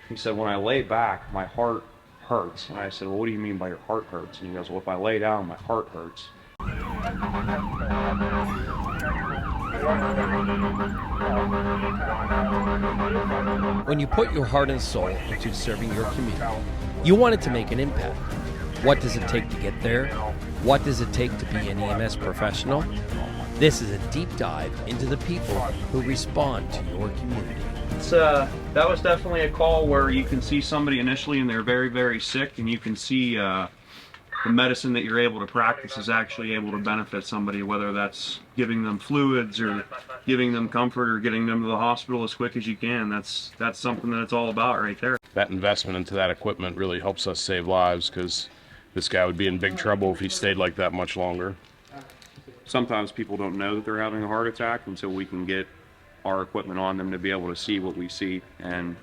He said, when I lay back, my heart hurts. And I said, well, what do you mean by your heart hurts? And he goes, well, if I lay down, my heart hurts. When you put your heart and soul into serving your community, you want it to make an impact. What does it take to get there? What does it take to be an EMS professional? This is a deep dive into the people who respond to your community. That was definitely a call where you can see somebody initially and they're very, very sick, and you can see the medicine that you're able to practice is actually able to benefit somebody, whether that's giving them fluids or giving them comfort or getting them to the hospital as quick as you can. That's something that it's all about right there. That investment into that equipment really helps us save lives, because this guy would be in big trouble if he stayed like that much longer. Sometimes people don't know that they're having a heart attack until we can get our equipment on them to be able to see what we see. And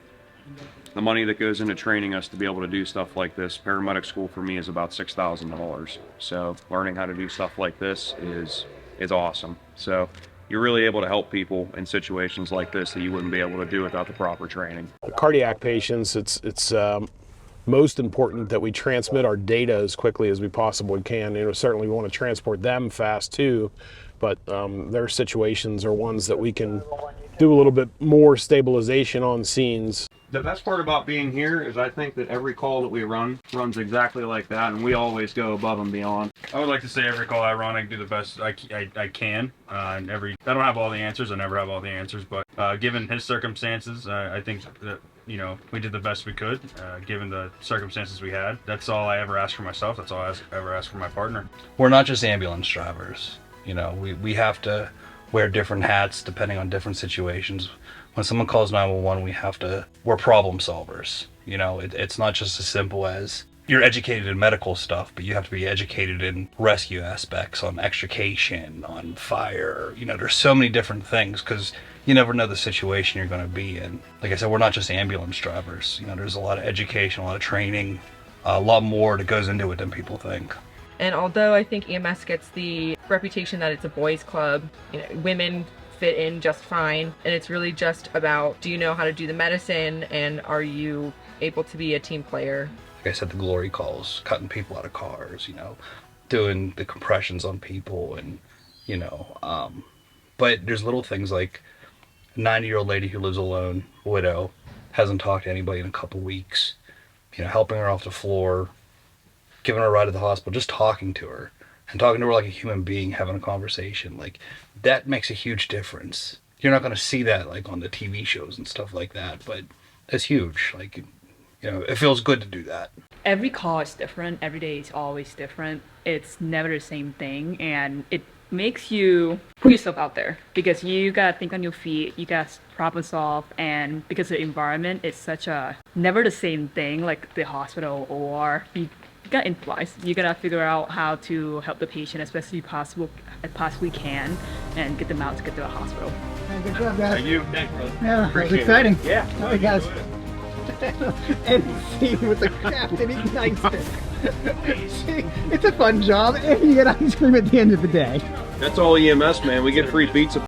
the money that goes into training us to be able to do stuff like this, paramedic school for me is about $6,000. So learning how to do stuff like this is awesome. So you're really able to help people in situations like this that you wouldn't be able to do without the proper training. Cardiac patients, it's most important that we transmit our data as quickly as we possibly can. Certainly we want to transport them fast too, but their situations are ones that we can do a little bit more stabilization on scenes. The best part about being here is I think that every call that we run runs exactly like that, and we always go above and beyond. I would like to say every call I run, I do the best I can. I don't have all the answers. I never have all the answers, but given his circumstances, I think that we did the best we could, given the circumstances we had. That's all I ever asked for myself. That's all I ever asked for my partner. We're not just ambulance drivers. We have to wear different hats depending on different situations. When someone calls 911, we're problem solvers. It's not just as simple as you're educated in medical stuff, but you have to be educated in rescue aspects, on extrication, on fire. There's so many different things, because you never know the situation you're going to be in. Like I said, we're not just ambulance drivers. There's a lot of education, a lot of training, a lot more that goes into it than people think. And although I think EMS gets the reputation that it's a boys' club, women fit in just fine, and it's really just about, do you know how to do the medicine, and are you able to be a team player? Like I said, the glory calls, cutting people out of cars, doing the compressions on people, and but there's little things like a 90-year-old lady who lives alone, widow, hasn't talked to anybody in a couple weeks, helping her off the floor, giving her a ride to the hospital, just talking to her, and talking to her like a human being, having a conversation. Like, that makes a huge difference. You're not going to see that like on the TV shows and stuff like that, but it's huge. Like, it feels good to do that. Every call is different. Every day is always different. It's never the same thing, and it makes you put yourself out there, because you gotta think on your feet, you gotta problem solve, and because the environment is such a never the same thing, like the hospital or you gotta improvise. You gotta figure out how to help the patient as best as you possibly can, and get them out to get to the hospital. Good job, guys. Thank you. Yeah, it was exciting. Yeah. All right, guys. And see with the captain ignites it. See, it's a fun job, and you get ice cream at the end of the day. That's all EMS, man. We get free pizza.